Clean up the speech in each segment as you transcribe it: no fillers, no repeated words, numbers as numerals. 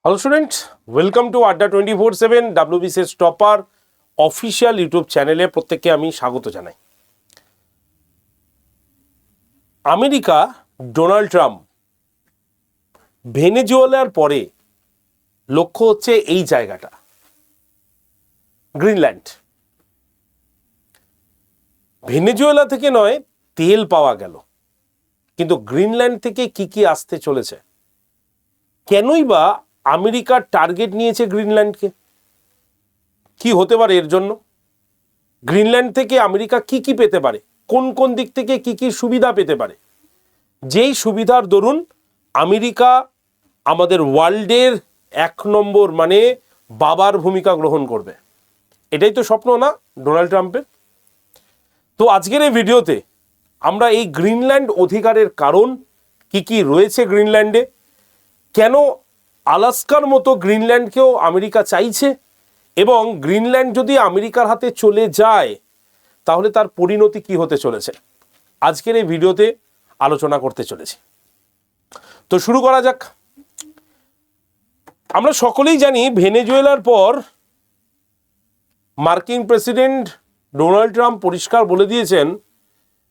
Hello students, welcome to আড্ডা 24/7 WBCS topper official YouTube চ্যানেলে প্রত্যেককে আমি স্বাগত জানাই। আমেরিকা ডোনাল্ড ট্রাম্প ভেনেজুয়েলার পরে লক্ষ্য হচ্ছে এই জায়গাটা, গ্রিনল্যান্ড। ভেনেজুয়েলা থেকে নয়, তেল পাওয়া গেল, কিন্তু গ্রিনল্যান্ড থেকে কি কি আসতে চলেছে? কেনই বা আমেরিকার টার্গেট নিয়েছে গ্রিনল্যান্ডকে? কি হতে পারে এর জন্য? গ্রিনল্যান্ড থেকে আমেরিকা কি কি পেতে পারে, কোন কোন দিক থেকে কি কি সুবিধা পেতে পারে, যেই সুবিধার দরুন আমেরিকা আমাদের ওয়ার্ল্ডের 1 নম্বর মানে বাবার ভূমিকা গ্রহণ করবে। এটাই তো স্বপ্ন না ডোনাল্ড ট্রাম্পের? তো আজকের এই ভিডিওতে আমরা এই গ্রিনল্যান্ড অধিকারের কারণ কি কি রয়েছে গ্রিনল্যান্ডে, কেন আলাস্কার মতো গ্রিনল্যান্ডকেও আমেরিকা চাইছে, এবং গ্রিনল্যান্ড যদি আমেরিকার হাতে চলে যায় তাহলে তার পরিণতি কি হতে চলেছে, আজকের এই ভিডিওতে আলোচনা করতে চলেছি। তো শুরু করা যাক। আমরা সকলেই জানি ভেনেজুয়েলার পর মার্কিন প্রেসিডেন্ট ডোনাল্ড ট্রাম্প পরিষ্কার বলে দিয়েছেন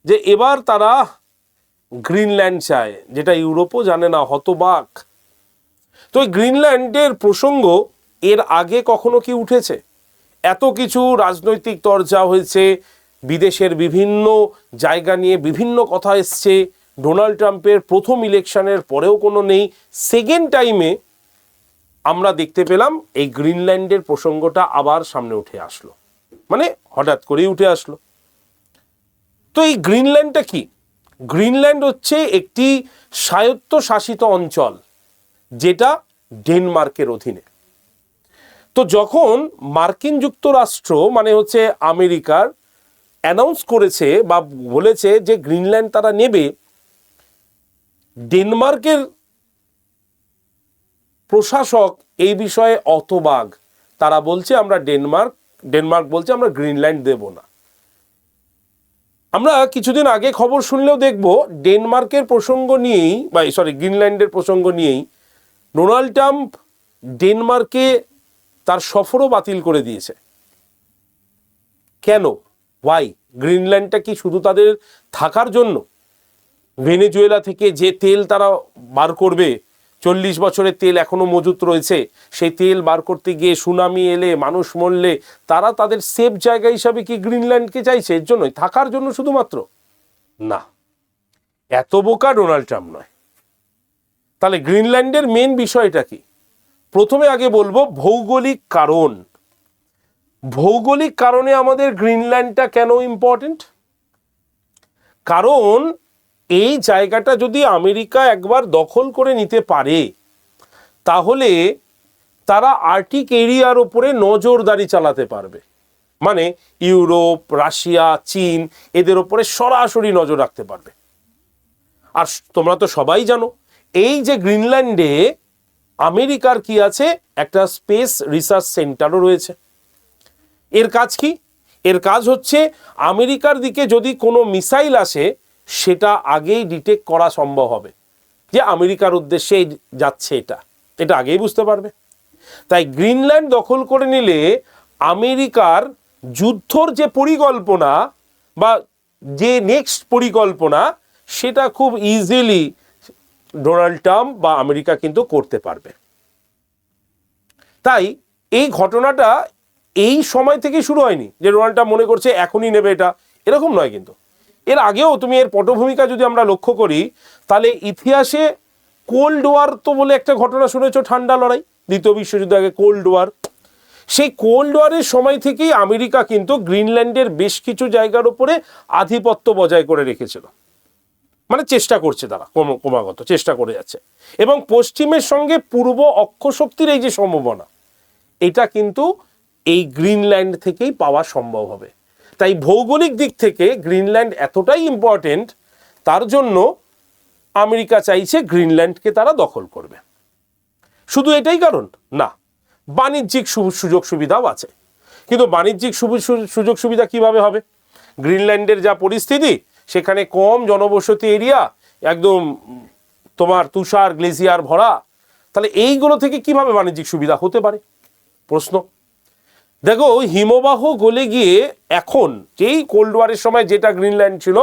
যে এবার তারা গ্রিনল্যান্ড চায়, যেটা ইউরোপও জানে না, হতবাক। তো এই গ্রিনল্যান্ডের প্রসঙ্গ এর আগে কখনো কি উঠেছে? এত কিছু রাজনৈতিক চর্চা হয়েছে, বিদেশের বিভিন্ন জায়গা নিয়ে বিভিন্ন কথা এসছে, ডোনাল্ড ট্রাম্পের প্রথম ইলেকশনের পরেও কোনো নেই, সেকেন্ড টাইমে আমরা দেখতে পেলাম এই গ্রিনল্যান্ডের প্রসঙ্গটা আবার সামনে উঠে আসলো, মানে হঠাৎ করেই উঠে আসলো। তো এই গ্রিনল্যান্ডটা কি? গ্রিনল্যান্ড হচ্ছে একটি স্বায়ত্তশাসিত অঞ্চল যেটা ডেনমার্কের অধীনে। তো যখন মার্কিন যুক্তরাষ্ট্র মানে হচ্ছে আমেরিকার অ্যানাউন্স করেছে বা বলেছে যে গ্রিনল্যান্ড তারা নেবে, ডেনমার্কের প্রশাসক এই বিষয়ে হতবাক। তারা বলছে আমরা ডেনমার্ক বলছে আমরা গ্রিনল্যান্ড দেব না। আমরা কিছুদিন আগে খবর শুনলেও দেখব ডেনমার্কের প্রসঙ্গ নিয়েই গ্রিনল্যান্ডের প্রসঙ্গ নিয়েই ডোনাল্ড ট্রাম্প ডেনমার্কে তার সফরও বাতিল করে দিয়েছে। কেন? ওয়াই? গ্রিনল্যান্ডটা কি শুধু তাদের থাকার জন্য? ভেনেজুয়েলা থেকে যে তেল তারা বার করবে, 40 বছরের তেল এখনো মজুত রয়েছে, সেই তেল বার করতে গিয়ে সুনামি এলে, মানুষ মরলে তারা তাদের সেফ জায়গা হিসাবে কি গ্রিনল্যান্ডকে চাইছে? এর জন্যই, থাকার জন্য শুধুমাত্র? না, এত বোকা ডোনাল্ড ট্রাম্প নয়। তাহলে গ্রিনল্যান্ডের মেন বিষয়টা কি? প্রথমে আগে বলবো ভৌগোলিক কারণ। ভৌগোলিক কারণে আমাদের গ্রিনল্যান্ডটা কেন ইম্পর্টেন্ট? কারণ এই জায়গাটা যদি আমেরিকা একবার দখল করে নিতে পারে তাহলে তারা আর্কটিক এরিয়ার ওপরে নজরদারি চালাতে পারবে। মানে ইউরোপ, রাশিয়া, চীন এদের ওপরে সরাসরি নজর রাখতে পারবে। আর তোমরা তো সবাই জানো এই যে গ্রিনল্যান্ডে আমেরিকার কি আছে, একটা স্পেস রিসার্চ সেন্টারও রয়েছে। এর কাজ কি? এর কাজ হচ্ছে আমেরিকার দিকে যদি কোনো মিসাইল আসে সেটা আগেই ডিটেক্ট করা সম্ভব হবে যে আমেরিকার উদ্দেশ্যে যাচ্ছে, এটা আগেই বুঝতে পারবে। তাই গ্রিনল্যান্ড দখল করে নিলে আমেরিকার যুদ্ধর যে পরিকল্পনা বা যে নেক্সট পরিকল্পনা সেটা খুব ইজিলি ডোনাল্ড ট্রাম্প বা আমেরিকা কিন্তু করতে পারবে। তাই এই ঘটনাটা এই সময় থেকে শুরু হয়নি যে ডোনাল্ড ট্রাম্প মনে করছে এখনই নেবে, এটা এরকম নয়। কিন্তু এর আগেও তুমি এর পটভূমিকা যদি আমরা লক্ষ্য করি তাহলে ইতিহাসে কোল্ড ওয়ার তো বলে একটা ঘটনা শুনেছো, ঠান্ডা লড়াই, দ্বিতীয় বিশ্বযুদ্ধ আগে কোল্ড ওয়ার। সেই কোল্ড ওয়ারের সময় থেকেই আমেরিকা কিন্তু গ্রিনল্যান্ডের বেশ কিছু জায়গার উপরে আধিপত্য বজায় করে রেখেছিল, মানে চেষ্টা করছে, তারা ক্রমাগত চেষ্টা করে যাচ্ছে। এবং পশ্চিমের সঙ্গে পূর্ব অক্ষশক্তির এই যে সম্ভাবনা, এটা কিন্তু এই গ্রিনল্যান্ড থেকেই পাওয়া সম্ভব হবে। তাই ভৌগোলিক দিক থেকে গ্রিনল্যান্ড এতটাই ইম্পর্টেন্ট, তার জন্য আমেরিকা চাইছে গ্রিনল্যান্ডকে তারা দখল করবে। শুধু এটাই কারণ না, বাণিজ্যিক সুযোগ সুবিধাও আছে। কিন্তু বাণিজ্যিক সুযোগ সুবিধা কিভাবে হবে? গ্রিনল্যান্ডের যা পরিস্থিতি, সেখানে কম জনবসতি এরিয়া, একদম তোমার তুষার গ্লেসিয়ার ভরা, তাহলে এইগুলো থেকে কিভাবে বাণিজ্যিক সুবিধা হতে পারে প্রশ্ন। দেখো হিমবাহ গলে গিয়ে এখন যেই কোল্ড ওয়ারের সময় যেটা গ্রিনল্যান্ড ছিল,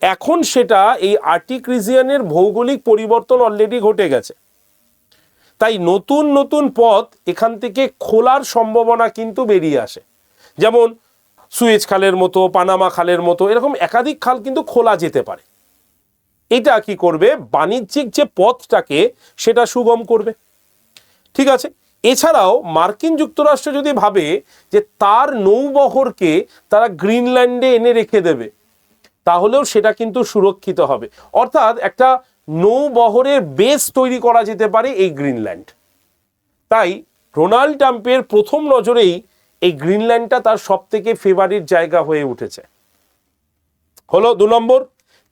এখন সেটা এই আর্কটিক রিজিয়নের ভৌগোলিক পরিবর্তন অলরেডি ঘটে গেছে। তাই নতুন নতুন পথ এখান থেকে খোলার সম্ভাবনা কিন্তু বেরিয়ে আসে। যেমন সুয়েজ খালের মতো, পানামা খালের মতো এরকম একাধিক খাল কিন্তু খোলা যেতে পারে। এটা কি করবে, বাণিজ্যিক যে পথটাকে সেটা সুগম করবে। ঠিক আছে, এছাড়াও মার্কিন যুক্তরাষ্ট্র যদি ভাবে যে তার নৌবহরকে তারা গ্রিনল্যান্ডে এনে রেখে দেবে, তাহলেও সেটা কিন্তু সুরক্ষিত হবে। অর্থাৎ একটা নৌবহরের বেস তৈরি করা যেতে পারে এই গ্রিনল্যান্ড। তাই ডোনাল্ড ট্রাম্পের প্রথম নজরেই এই গ্রিনল্যান্ডটা তার সব থেকে ফেভারিট জায়গা হয়ে উঠেছে। হলো 2 নম্বর।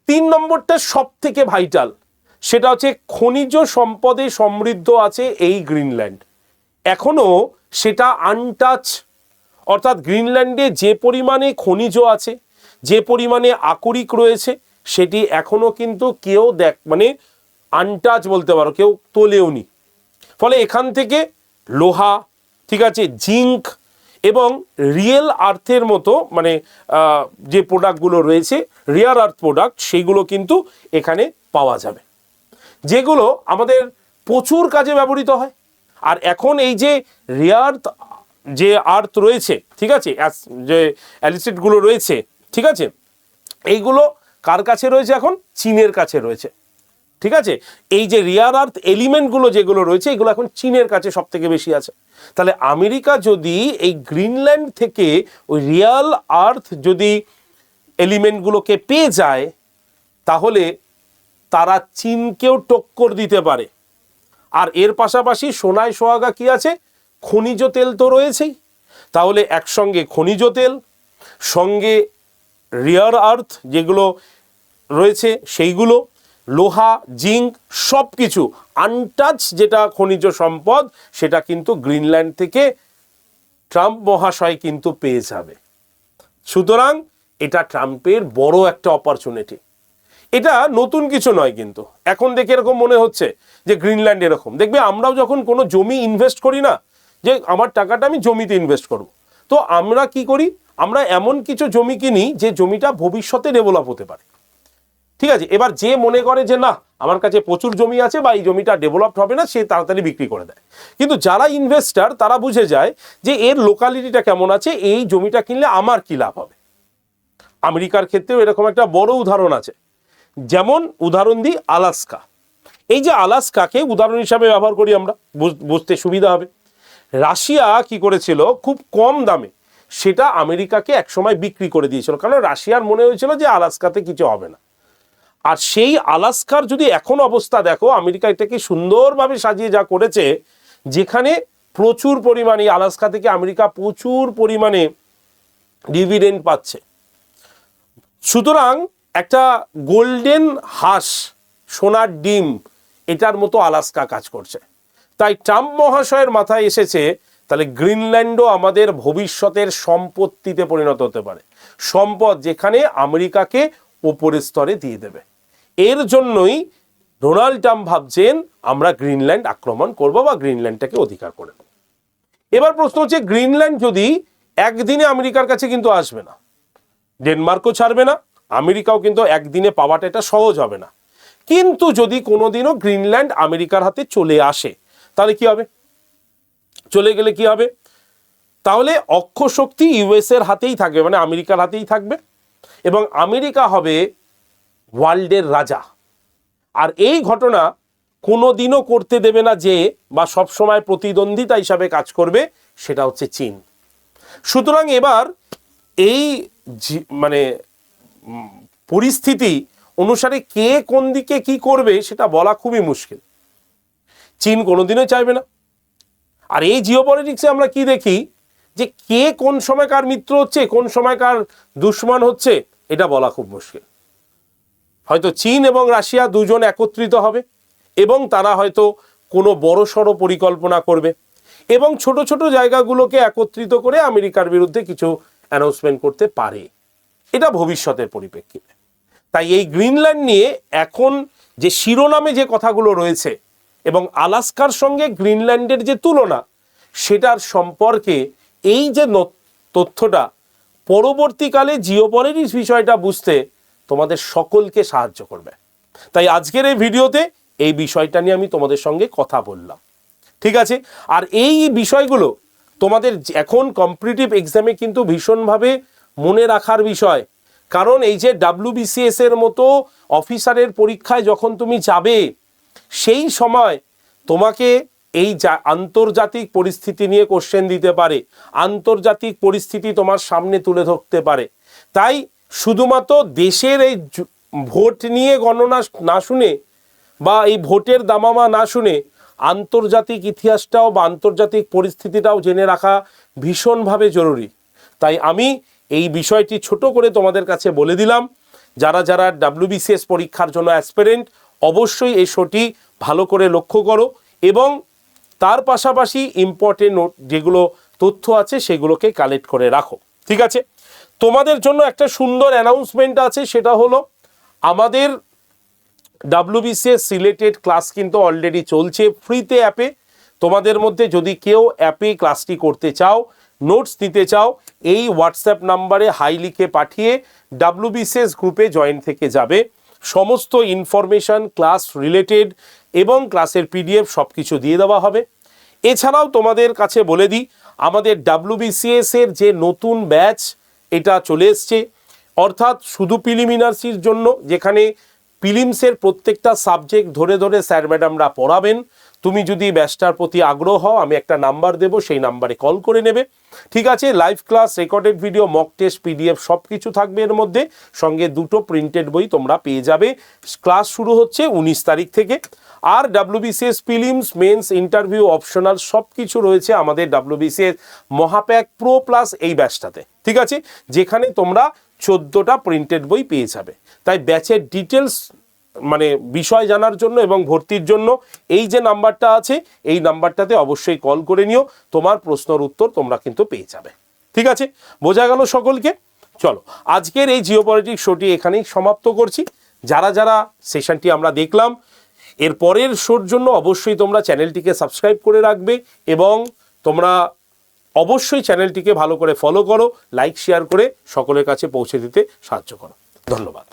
3 নম্বরটা সব থেকে ভাইটাল, সেটা হচ্ছে খনিজ সম্পদে সমৃদ্ধ আছে এই গ্রিনল্যান্ড। এখনো সেটা আনটাচ, অর্থাৎ গ্রিনল্যান্ডে যে পরিমাণে খনিজ আছে, যে পরিমাণে আকরিক রয়েছে, সেটি এখনো কিন্তু কেউ আনটাচ বলতে পারো, কেউ তোলেও নি। ফলে এখান থেকে লোহা, ঠিক আছে, জিঙ্ক এবং রিয়েল আর্থের মতো যে প্রোডাক্টগুলো রয়েছে, রিয়ার আর্থ প্রোডাক্ট, সেইগুলো কিন্তু এখানে পাওয়া যাবে, যেগুলো আমাদের প্রচুর কাজে ব্যবহৃত হয়। আর এখন এই যে রিয়ার যে আর্থ রয়েছে, ঠিক আছে, যে অ্যালিসিডগুলো রয়েছে, ঠিক আছে, এইগুলো কার কাছে রয়েছে? এখন চীনের কাছে রয়েছে। ঠিক আছে, এই যে রিয়ার আর্থ এলিমেন্টগুলো যেগুলো রয়েছে, এগুলো এখন চীনের কাছে সব থেকে বেশি আছে। তাহলে আমেরিকা যদি এই গ্রিনল্যান্ড থেকে ওই রিয়াল আর্থ যদি এলিমেন্টগুলোকে পেয়ে যায়, তাহলে তারা চীনকেও টক্কর দিতে পারে। আর এর পাশাপাশি সোনায় সোহাগা কি আছে? খনিজ তেল তো রয়েছেই। তাহলে একসঙ্গে খনিজ তেল, সঙ্গে রিয়ার আর্থ যেগুলো রয়েছে সেইগুলো, লোহা, জিঙ্ক, সব কিছু আনটাচ যেটা খনিজ সম্পদ, সেটা কিন্তু গ্রিনল্যান্ড থেকে ট্রাম্প মহাশয় কিন্তু পেয়ে যাবে। সুতরাং এটা ট্রাম্পের বড় একটা অপরচুনিটি। এটা নতুন কিছু নয়, কিন্তু এখন দেখে এরকম মনে হচ্ছে যে গ্রিনল্যান্ড এরকম। দেখবে আমরাও যখন কোনো জমি ইনভেস্ট করি না, যে আমার টাকাটা আমি জমিতে ইনভেস্ট করব, তো আমরা কি করি? আমরা এমন কিছু জমি কিনি যে জমিটা ভবিষ্যতে ডেভেলপ হতে পারে। ঠিক আছে, এবার যে মনে করে যে না আমার কাছে প্রচুর জমি আছে বা এই জমিটা ডেভেলপড হবে না, সে তাড়াতাড়ি বিক্রি করে দেয়। কিন্তু যারা ইনভেস্টার তারা বুঝে যায় যে এর লোকালিটিটা কেমন আছে, এই জমিটা কিনলে আমার কি লাভ হবে। আমেরিকার ক্ষেত্রেও এরকম একটা বড় উদাহরণ আছে। যেমন উদাহরণ দিই আলাস্কা। এই যে আলাস্কাকে উদাহরণ হিসাবে ব্যবহার করি আমরা, বুঝতে সুবিধা হবে। রাশিয়া কি করেছিল, খুব কম দামে সেটা আমেরিকাকে একসময় বিক্রি করে দিয়েছিল, কারণ রাশিয়ার মনে হয়েছিল যে আলাস্কাতে কিছু হবে না। আর সেই আলাস্কার যদি এখন অবস্থা দেখো, আমেরিকা এটাকে সুন্দরভাবে সাজিয়ে যা করেছে, যেখানে প্রচুর পরিমাণে আলাস্কা থেকে আমেরিকা প্রচুর পরিমাণে ডিভিডেন্ড পাচ্ছে। সুতরাং একটা গোল্ডেন হাঁস, সোনার ডিম, এটার মতো আলাস্কা কাজ করছে। তাই ট্রাম্প মহাশয়ের মাথায় এসেছে তাহলে গ্রিনল্যান্ডও আমাদের ভবিষ্যতের সম্পত্তিতে পরিণত হতে পারে, সম্পদ যেখানে আমেরিকাকে ওপরের স্তরে দিয়ে দেবে। এর জন্যই ডোনাল্ড ট্রাম্প ভাবছেন আমরা গ্রিনল্যান্ড আক্রমণ করব বা গ্রিনল্যান্ডটাকে অধিকার করে নেব। এবার প্রশ্ন হচ্ছে, গ্রিনল্যান্ড যদি একদিনে আমেরিকার কাছে কিন্তু আসবে না, ডেনমার্কও ছাড়বে না, আমেরিকাও কিন্তু একদিনে পাওয়াটা এটা সহজ হবে না। কিন্তু যদি কোনোদিনও গ্রিনল্যান্ড আমেরিকার হাতে চলে আসে, তাহলে কি হবে? চলে গেলে কি হবে? তাহলে অক্ষশক্তি ইউএস এর হাতেই থাকবে, মানে আমেরিকার হাতেই থাকবে, এবং আমেরিকা হবে ওয়ার্ল্ডের রাজা। আর এই ঘটনা কোনোদিনও করতে দেবে না যে, বা সবসময় প্রতিদ্বন্দ্বিতা হিসাবে কাজ করবে, সেটা হচ্ছে চীন। সুতরাং এবার এই পরিস্থিতি অনুসারে কে কোন দিকে কি করবে সেটা বলা খুবই মুশকিল। চীন কোনোদিনই চাইবে না। আর এই জিওপলিটিক্সে আমরা কি দেখি, যে কে কোন সময় কার মিত্র হচ্ছে, কোন সময় কার দুশ্মন হচ্ছে, এটা বলা খুব মুশকিল। হয়তো চীন এবং রাশিয়া দুজন একত্রিত হবে এবং তারা হয়তো কোনো বড়সড় পরিকল্পনা করবে এবং ছোট ছোট জায়গাগুলোকে একত্রিত করে আমেরিকার বিরুদ্ধে কিছু অ্যানাউন্সমেন্ট করতে পারে। এটা ভবিষ্যতের পরিপ্রেক্ষিতে। তাই এই গ্রিনল্যান্ড নিয়ে এখন যে শিরোনামে যে কথাগুলো রয়েছে, এবং আলাস্কার সঙ্গে গ্রিনল্যান্ডের যে তুলনা, সেটার সম্পর্কে এই যে তথ্যটা পরবর্তীকালে জিওপলিটিক্স বিষয়টা বুঝতে তোমাদের সকলকে সাহায্য করবে। তাই আজকের এই ভিডিওতে এই বিষয়টা নিয়ে আমি তোমাদের সঙ্গে কথা বললাম, ঠিক আছে? আর এই বিষয়গুলো তোমাদের এখন কম্পিটিটিভ এক্সামে কিন্তু ভীষণভাবে মনে রাখার বিষয়। কারণ এই যে WBCS এর মতো অফিসারের পরীক্ষায় যখন তুমি যাবে, সেই সময় তোমাকে এই আন্তর্জাতিক পরিস্থিতি নিয়ে কোশ্চেন দিতে পারে, আন্তর্জাতিক পরিস্থিতি তোমার সামনে তুলে ধরতে পারে। তাই শুধুমাত্র দেশের এই ভোট নিয়ে গণনা না শুনে বা এই ভোটের দামামা না শুনে আন্তর্জাতিক ইতিহাসটাও বা আন্তর্জাতিক পরিস্থিতিটাও জেনে রাখা ভীষণভাবে জরুরি। তাই আমি এই বিষয়টি ছোট করে তোমাদের কাছে বলে দিলাম। যারা যারা WBCS পরীক্ষার জন্য অ্যাসপিরেন্ট, অবশ্যই এই শোটি ভালো করে লক্ষ্য করো এবং তার পাশাপাশি ইম্পর্টেন্ট নোট যেগুলো তথ্য আছে সেগুলোকে কালেক্ট করে রাখো, ঠিক আছে? তোমাদের জন্য একটা সুন্দর অ্যানাউন্সমেন্ট আছে, সেটা হলো আমাদের WBCS রিলেটেড ক্লাস কিন্তু অলরেডি চলছে ফ্রিতে অ্যাপে। তোমাদের মধ্যে যদি কেউ অ্যাপে ক্লাসটি করতে চাও, নোটস নিতে চাও, এই হোয়াটসঅ্যাপ নাম্বারে হাই লিখে পাঠিয়ে WBCS গ্রুপে জয়েন থেকে যাবে। সমস্ত ইনফরমেশন ক্লাস রিলেটেড এবং ক্লাসের PDF সব কিছু দিয়ে দেওয়া হবে। এছাড়াও তোমাদের কাছে বলে দিই, আমাদের WBCS এর যে নতুন ব্যাচ এটা চলে এসছে, অর্থাৎ শুধু প্রিলিমিনারির জন্য, যেখানে প্রিলিমসের প্রত্যেকটা সাবজেক্ট ধরে ধরে স্যার ম্যাডামরা পড়াবেন। তুমি যদি ব্যাচটার প্রতি আগ্রহ হও, আমি একটা নাম্বার দেব, সেই নাম্বারে কল করে নেবে, ঠিক আছে? Live class, recorded video, mock test, PDF সব কিছু থাকবে এর মধ্যে। সঙ্গে দুটো প্রিন্টেড বই তোমরা পেয়ে যাবে। ক্লাস শুরু হচ্ছে 19 তারিখ থেকে। আর WBCS prelims, mains, interview, optional সব কিছু রয়েছে আমাদের WBCS মহাপ্যাক প্রো প্লাস এই ব্যাচটাতে, ঠিক আছে? যেখানে তোমরা 14টা প্রিন্টেড বই পেয়ে যাবে। তাই ব্যাচের ডিটেলস মানে বিষয় জানার জন্য এবং ভর্তির জন্য এই যে নাম্বারটা আছে, এই নাম্বারটাতে অবশ্যই কল করে নিও। তোমার প্রশ্নের উত্তর তোমরা কিন্তু পেয়ে যাবে, ঠিক আছে? বোঝা গেল সকলকে? চলো, আজকের এই জিওপলিটিক্স শোটি এখানেই সমাপ্ত করছি। যারা যারা সেশনটি আমরা দেখলাম, এর পরের শোর জন্য অবশ্যই তোমরা চ্যানেলটিকে সাবস্ক্রাইব করে রাখবে এবং তোমরা অবশ্যই চ্যানেলটিকে ভালো করে ফলো করো, লাইক শেয়ার করে সকলের কাছে পৌঁছে দিতে সাহায্য করো। ধন্যবাদ।